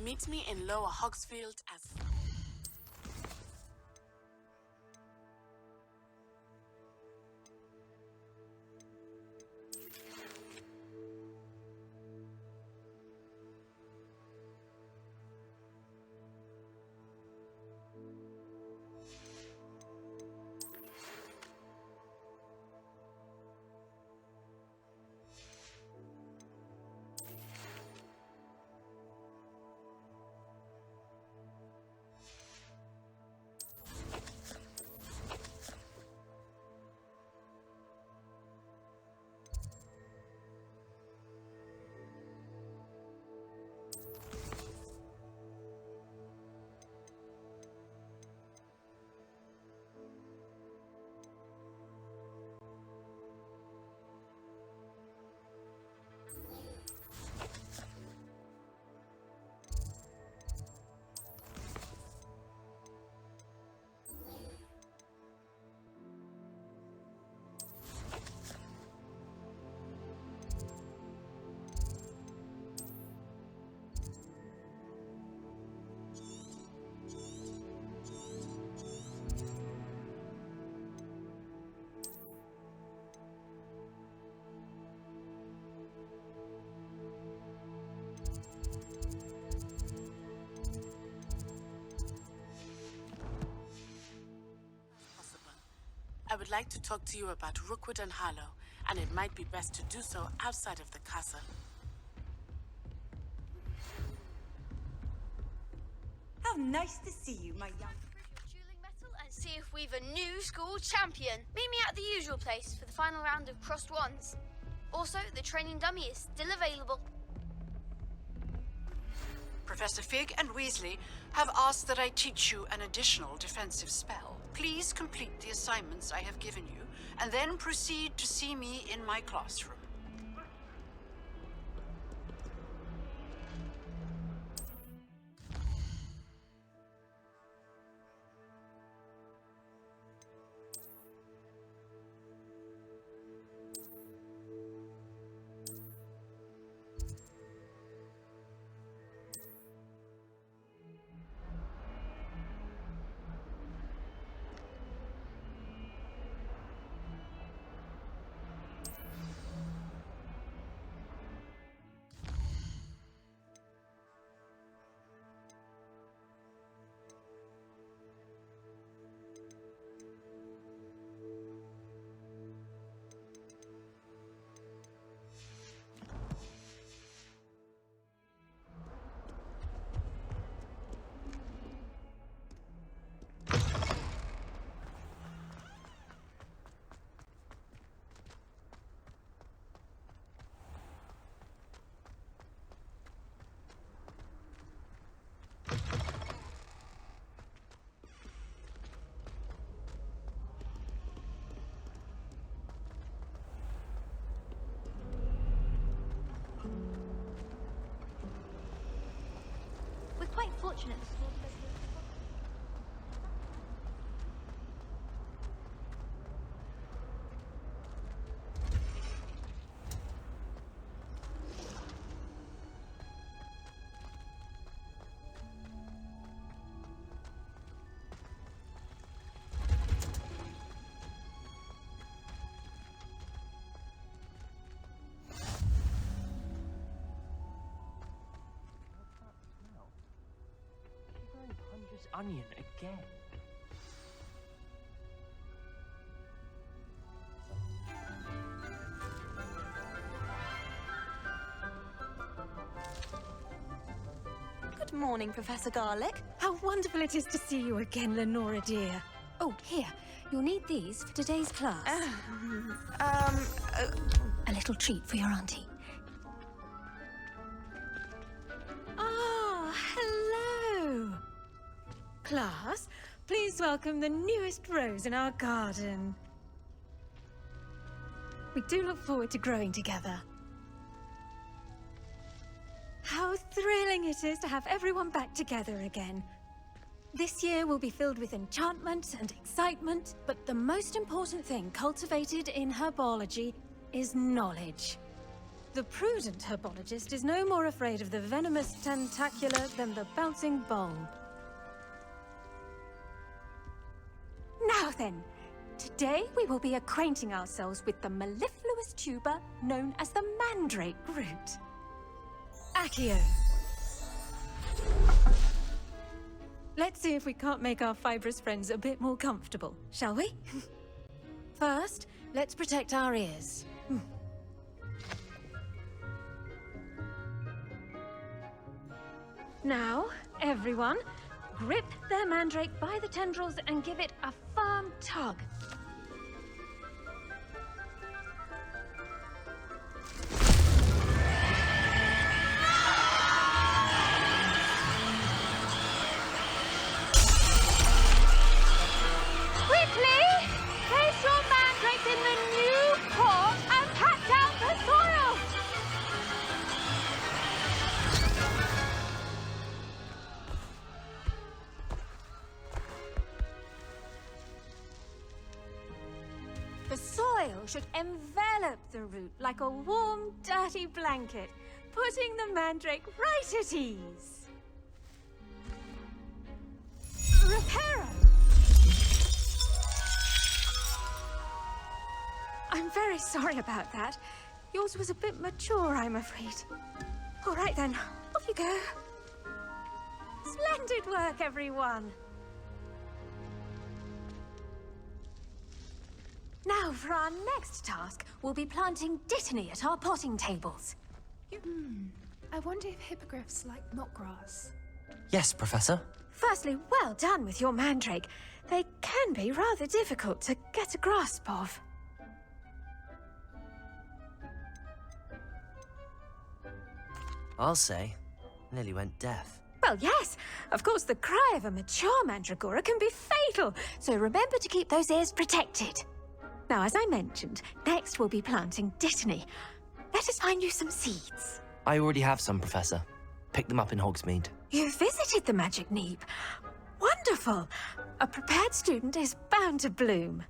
Meet me in Lower Hogsfield as... I would like to talk to you about Rookwood and Harlow, and it might be best to do so outside of the castle. How nice to see you, my young... Dueling metal and see if we've a new school champion. Meet me at the usual place for the final round of crossed wands. Also, the training dummy is still available. Professor Fig and Weasley have asked that I teach you an additional defensive spell. Please complete the assignments I have given you, and then proceed to see me in my classroom. We're quite fortunate. Onion again. Good morning, Professor Garlick. How wonderful it is to see you again, Lenora dear. Oh, here. You'll need these for today's class. A little treat for your auntie. Ah, hello. Class, please welcome the newest rose in our garden. We do look forward to growing together. How thrilling it is to have everyone back together again. This year will be filled with enchantment and excitement, but the most important thing cultivated in herbology is knowledge. The prudent herbologist is no more afraid of the venomous tentacular than the bouncing ball. Now then, today we will be acquainting ourselves with the mellifluous tuber known as the mandrake root. Accio. Let's see if we can't make our fibrous friends a bit more comfortable, shall we? First, let's protect our ears. Now, everyone, grip their mandrake by the tendrils and give it a firm tug. Quickly! Place your mandrakes in the new pot and pat down the soil! The soil should envelop the root like a warm, dirty blanket, putting the mandrake right at ease. Reparo! I'm very sorry about that. Yours was a bit mature, I'm afraid. All right then, off you go. Splendid work, everyone. Now, for our next task, we'll be planting dittany at our potting tables. I wonder if hippogriffs like knotgrass. Yes, Professor. Firstly, well done with your mandrake. They can be rather difficult to get a grasp of. I'll say, nearly went deaf. Well, yes. Of course, the cry of a mature mandragora can be fatal, so remember to keep those ears protected. Now, as I mentioned, next we'll be planting dittany. Let us find you some seeds. I already have some, Professor. Picked them up in Hogsmeade. You visited the Magic Neep. Wonderful. A prepared student is bound to bloom.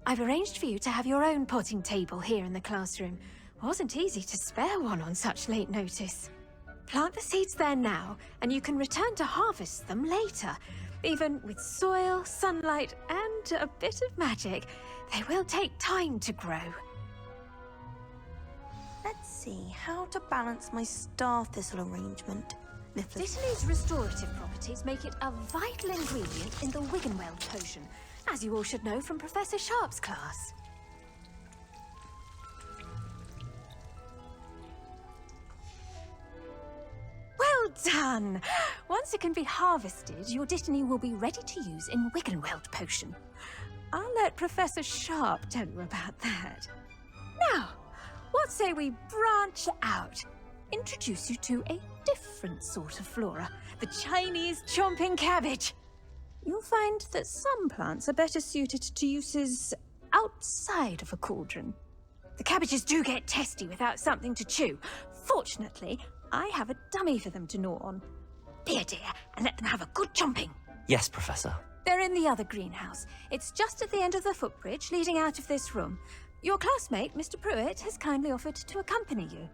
I've arranged for you to have your own potting table here in the classroom. Wasn't easy to spare one on such late notice. Plant the seeds there now, and you can return to harvest them later. Even with soil, sunlight, and a bit of magic, they will take time to grow. Let's see how to balance my star thistle arrangement. Dittany's restorative properties make it a vital ingredient in the Wiggenweld potion, as you all should know from Professor Sharp's class. Well done! Once it can be harvested, your dittany will be ready to use in Wiggenweld potion. I'll let Professor Sharp tell you about that. Now, what say we branch out? Introduce you to a different sort of flora, the Chinese chomping cabbage. You'll find that some plants are better suited to uses outside of a cauldron. The cabbages do get testy without something to chew. Fortunately, I have a dummy for them to gnaw on. Be a dear and let them have a good chomping. Yes, Professor. They're in the other greenhouse. It's just at the end of the footbridge leading out of this room. Your classmate, Mr. Pruitt, has kindly offered to accompany you.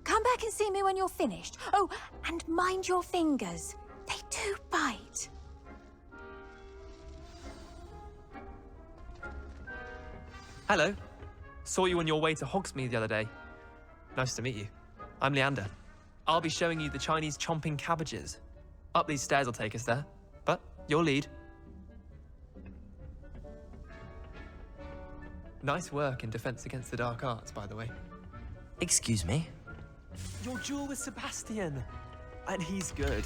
Come back and see me when you're finished. Oh, and mind your fingers. They do bite. Hello. Saw you on your way to Hogsmeade the other day. Nice to meet you. I'm Leander. I'll be showing you the Chinese chomping cabbages. Up these stairs will take us there, but you'll lead. Nice work in Defense Against the Dark Arts, by the way. Excuse me? Your duel with Sebastian. And he's good.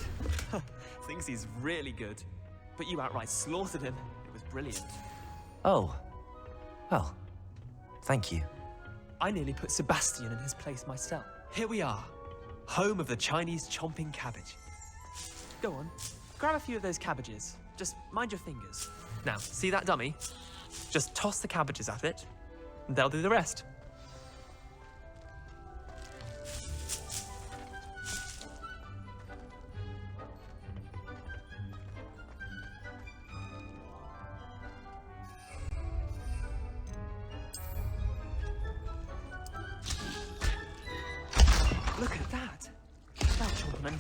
Thinks he's really good. But you outright slaughtered him. It was brilliant. Oh. Well, thank you. I nearly put Sebastian in his place myself. Here we are. Home of the Chinese chomping cabbage. Go on, grab a few of those cabbages. Just mind your fingers. Now, see that dummy? Just toss the cabbages at it, and they'll do the rest.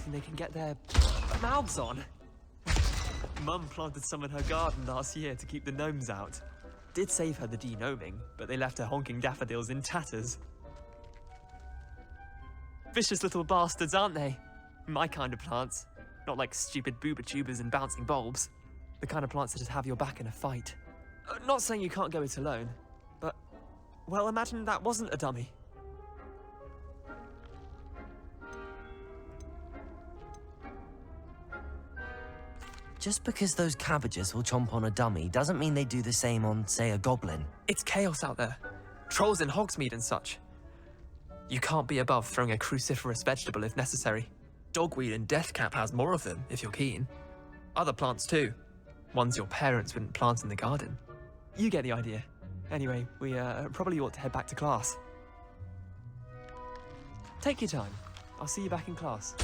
everything they can get their mouths on. Mum planted some in her garden last year to keep the gnomes out. Did save her the de-gnoming, but they left her honking daffodils in tatters. Vicious little bastards, aren't they? My kind of plants. Not like stupid booba tubers and bouncing bulbs. The kind of plants that just have your back in a fight. Not saying you can't go it alone, but, well, imagine that wasn't a dummy. Just because those cabbages will chomp on a dummy doesn't mean they do the same on, say, a goblin. It's chaos out there. Trolls in Hogsmeade and such. You can't be above throwing a cruciferous vegetable if necessary. Dogweed and deathcap has more of them, if you're keen. Other plants too. Ones your parents wouldn't plant in the garden. You get the idea. Anyway, we probably ought to head back to class. Take your time. I'll see you back in class.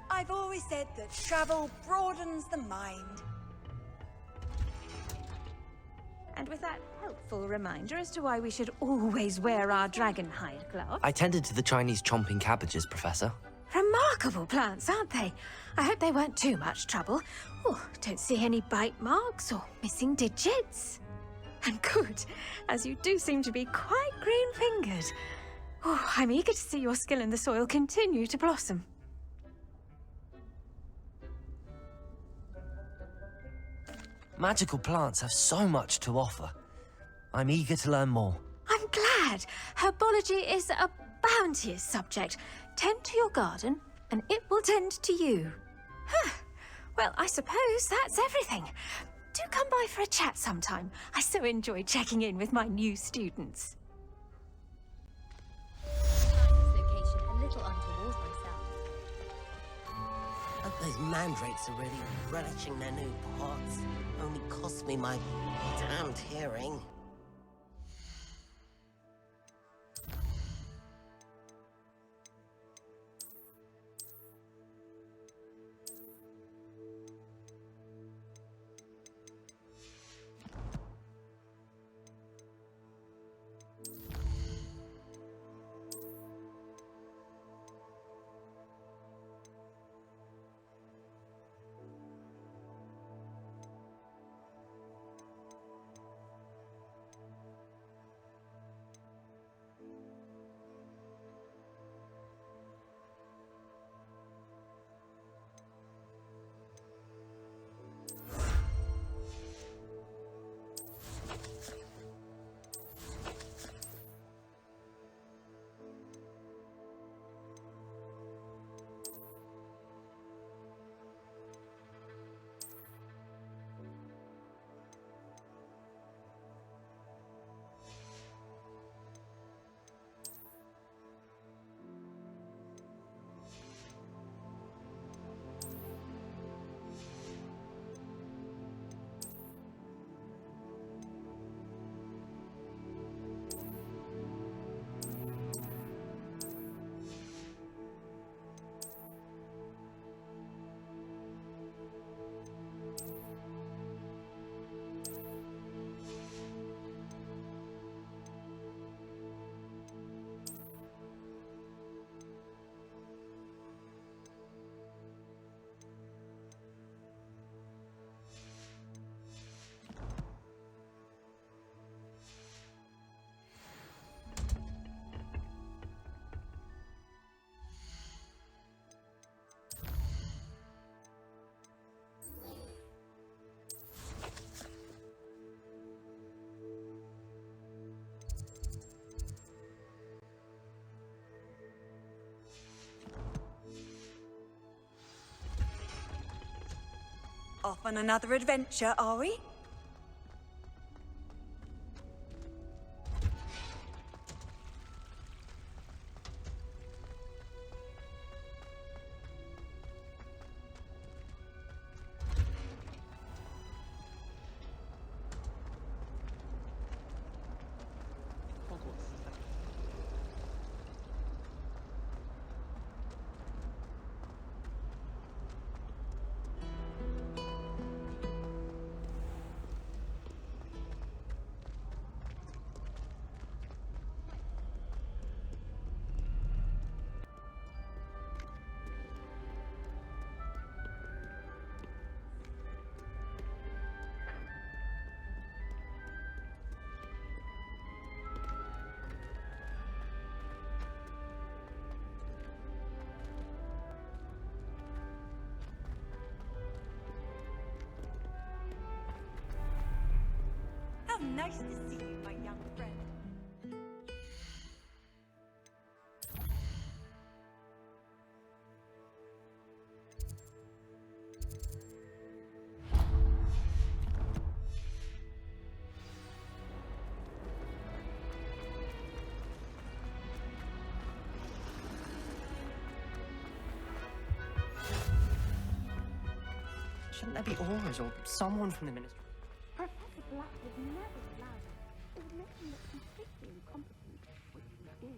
I've always said that travel broadens the mind. And with that helpful reminder as to why we should always wear our dragon hide gloves. I tended to the Chinese chomping cabbages, Professor. Remarkable plants, aren't they? I hope they weren't too much trouble. Oh, don't see any bite marks or missing digits. And good, as you do seem to be quite green-fingered. Oh, I'm eager to see your skill in the soil continue to blossom. Magical plants have so much to offer. I'm eager to learn more. I'm glad. Herbology is a bounteous subject. Tend to your garden, and it will tend to you. Huh. Well, I suppose that's everything. Do come by for a chat sometime. I so enjoy checking in with my new students. Location a little untoward myself. Hope those mandrakes are really relishing their new pots. Only cost me my damned hearing. Off on another adventure, are we? Nice to see you, my young friend. Shouldn't there be oars or someone from the ministry? Professor Black would never allow it. It would make him look completely incompetent, which he is.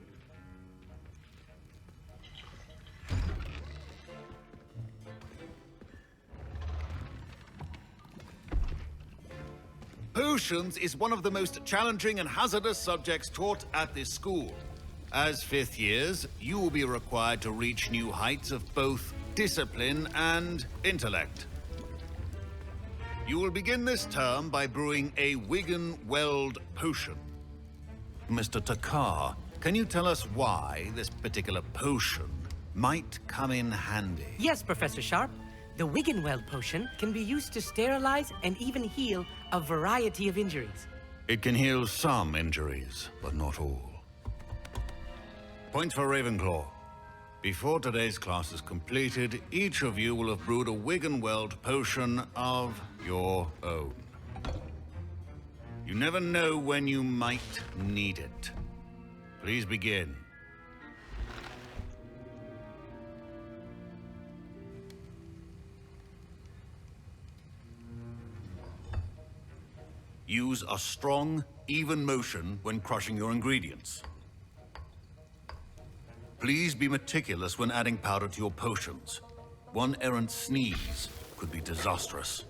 Potions is one of the most challenging and hazardous subjects taught at this school. As fifth years, you will be required to reach new heights of both discipline and intellect. You will begin this term by brewing a Wiggenweld potion. Mr. Takar, can you tell us why this particular potion might come in handy? Yes, Professor Sharp. The Wiggenweld potion can be used to sterilize and even heal a variety of injuries. It can heal some injuries, but not all. Point for Ravenclaw. Before today's class is completed, each of you will have brewed a Wiggenweld potion of your own. You never know when you might need it. Please begin. Use a strong, even motion when crushing your ingredients. Please be meticulous when adding powder to your potions. One errant sneeze could be disastrous.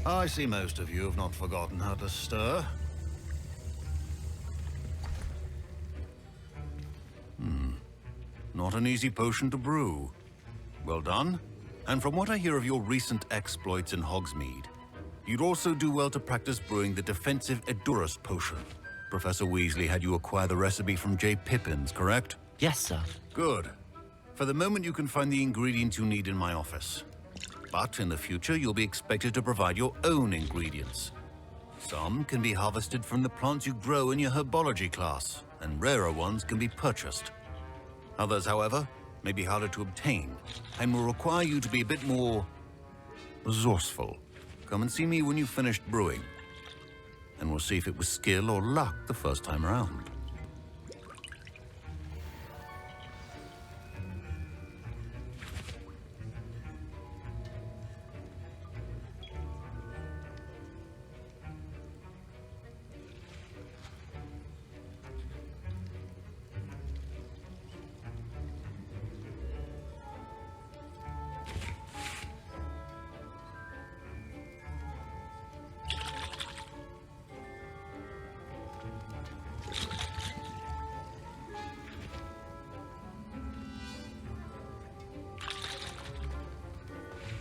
I see most of you have not forgotten how to stir. Not an easy potion to brew. Well done. And from what I hear of your recent exploits in Hogsmeade, you'd also do well to practice brewing the defensive Edurus potion. Professor Weasley had you acquire the recipe from J. Pippin's, correct? Yes, sir. Good. For the moment, you can find the ingredients you need in my office. But in the future, you'll be expected to provide your own ingredients. Some can be harvested from the plants you grow in your herbology class, and rarer ones can be purchased. Others, however, may be harder to obtain, and will require you to be a bit more resourceful. Come and see me when you've finished brewing, and we'll see if it was skill or luck the first time around.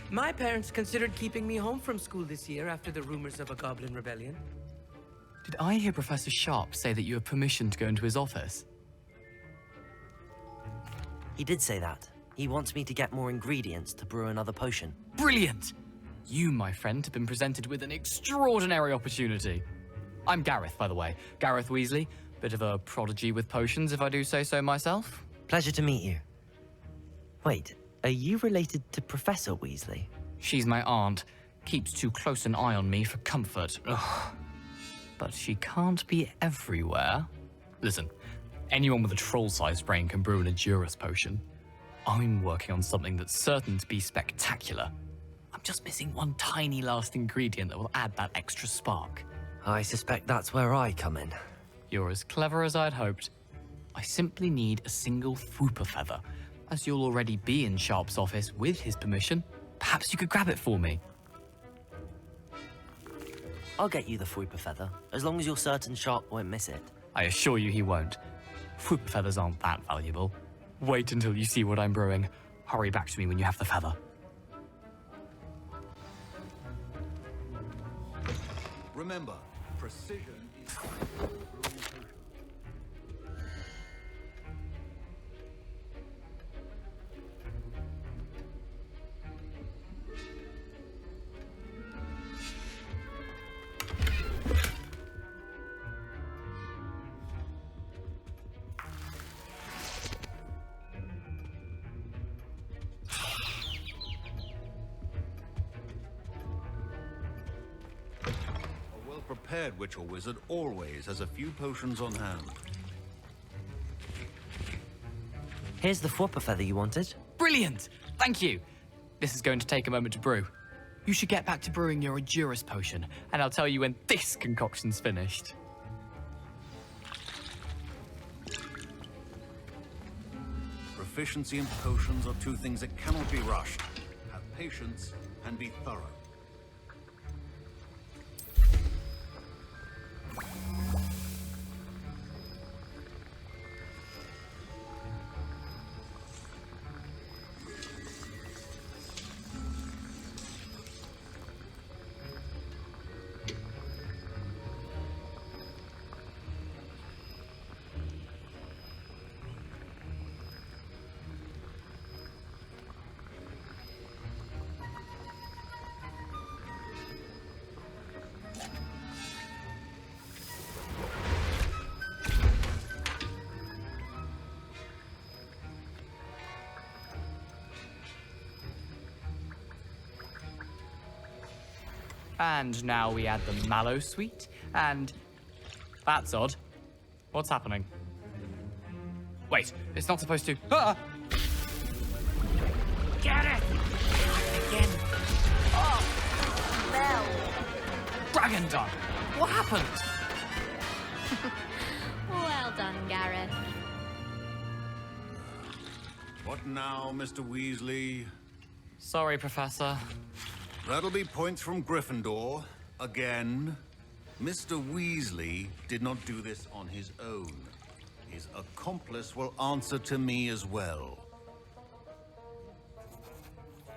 My parents considered keeping me home from school this year after the rumors of a goblin rebellion. Did I hear Professor Sharp say that you have permission to go into his office? He did say that. He wants me to get more ingredients to brew another potion. Brilliant! You, my friend, have been presented with an extraordinary opportunity. I'm Gareth, by the way. Gareth Weasley. Bit of a prodigy with potions, if I do say so myself. Pleasure to meet you. Wait, are you related to Professor Weasley? She's my aunt. Keeps too close an eye on me for comfort. Ugh. But she can't be everywhere. Listen, anyone with a troll-sized brain can brew an Edurus potion. I'm working on something that's certain to be spectacular. I'm just missing one tiny last ingredient that will add that extra spark. I suspect that's where I come in. You're as clever as I'd hoped. I simply need a single Fwooper feather. As you'll already be in Sharp's office with his permission, perhaps you could grab it for me. I'll get you the Fruiper feather, as long as you're certain Sharp won't miss it. I assure you he won't. Fruit feathers aren't that valuable. Wait until you see what I'm brewing. Hurry back to me when you have the feather. Remember, precision is... Prepared witch or wizard always has a few potions on hand. Here's the Fruiper feather you wanted. Brilliant! Thank you! This is going to take a moment to brew. You should get back to brewing your Edurus potion, and I'll tell you when this concoction's finished. Proficiency and potions are two things that cannot be rushed. Have patience and be thorough. And now we add the mallow sweet, and... That's odd. What's happening? Wait, it's not supposed to... Ah! Get it! Again. Oh, Bell. Dragon Dog! What happened? Well done, Gareth. What now, Mr. Weasley? Sorry, Professor. That'll be points from Gryffindor. Again. Mr. Weasley did not do this on his own. His accomplice will answer to me as well.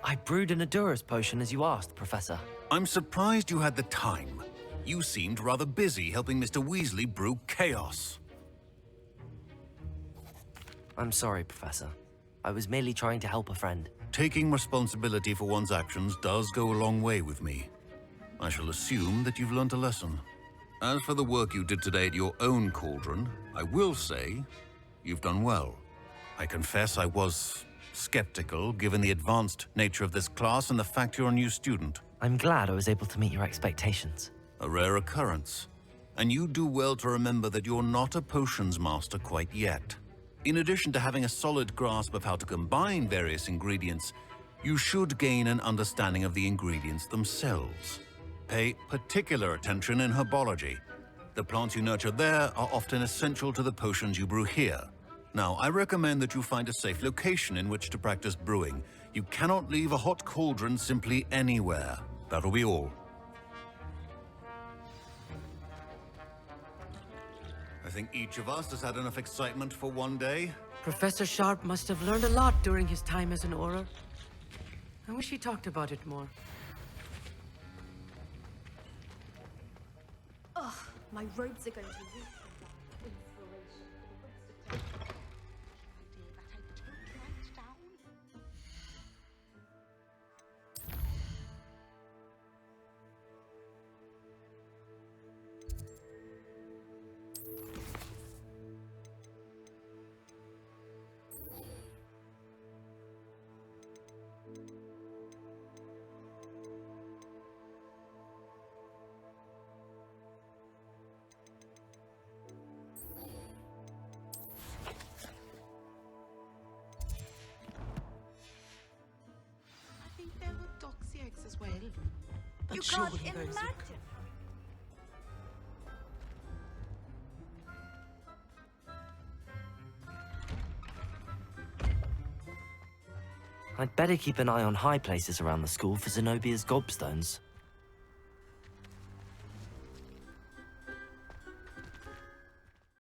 I brewed an Edurus potion as you asked, Professor. I'm surprised you had the time. You seemed rather busy helping Mr. Weasley brew chaos. I'm sorry, Professor. I was merely trying to help a friend. Taking responsibility for one's actions does go a long way with me. I shall assume that you've learnt a lesson. As for the work you did today at your own cauldron, I will say you've done well. I confess I was skeptical, given the advanced nature of this class and the fact you're a new student. I'm glad I was able to meet your expectations. A rare occurrence. And you do well to remember that you're not a potions master quite yet. In addition to having a solid grasp of how to combine various ingredients, you should gain an understanding of the ingredients themselves. Pay particular attention in herbology. The plants you nurture there are often essential to the potions you brew here. Now, I recommend that you find a safe location in which to practice brewing. You cannot leave a hot cauldron simply anywhere. That'll be all. I think each of us has had enough excitement for one day. Professor Sharp must have learned a lot during his time as an Auror. I wish he talked about it more. Ugh, my robes are going to leak inspiration for the rest of As well. You can't imagine. I'd better keep an eye on high places around the school for Zenobia's gobstones.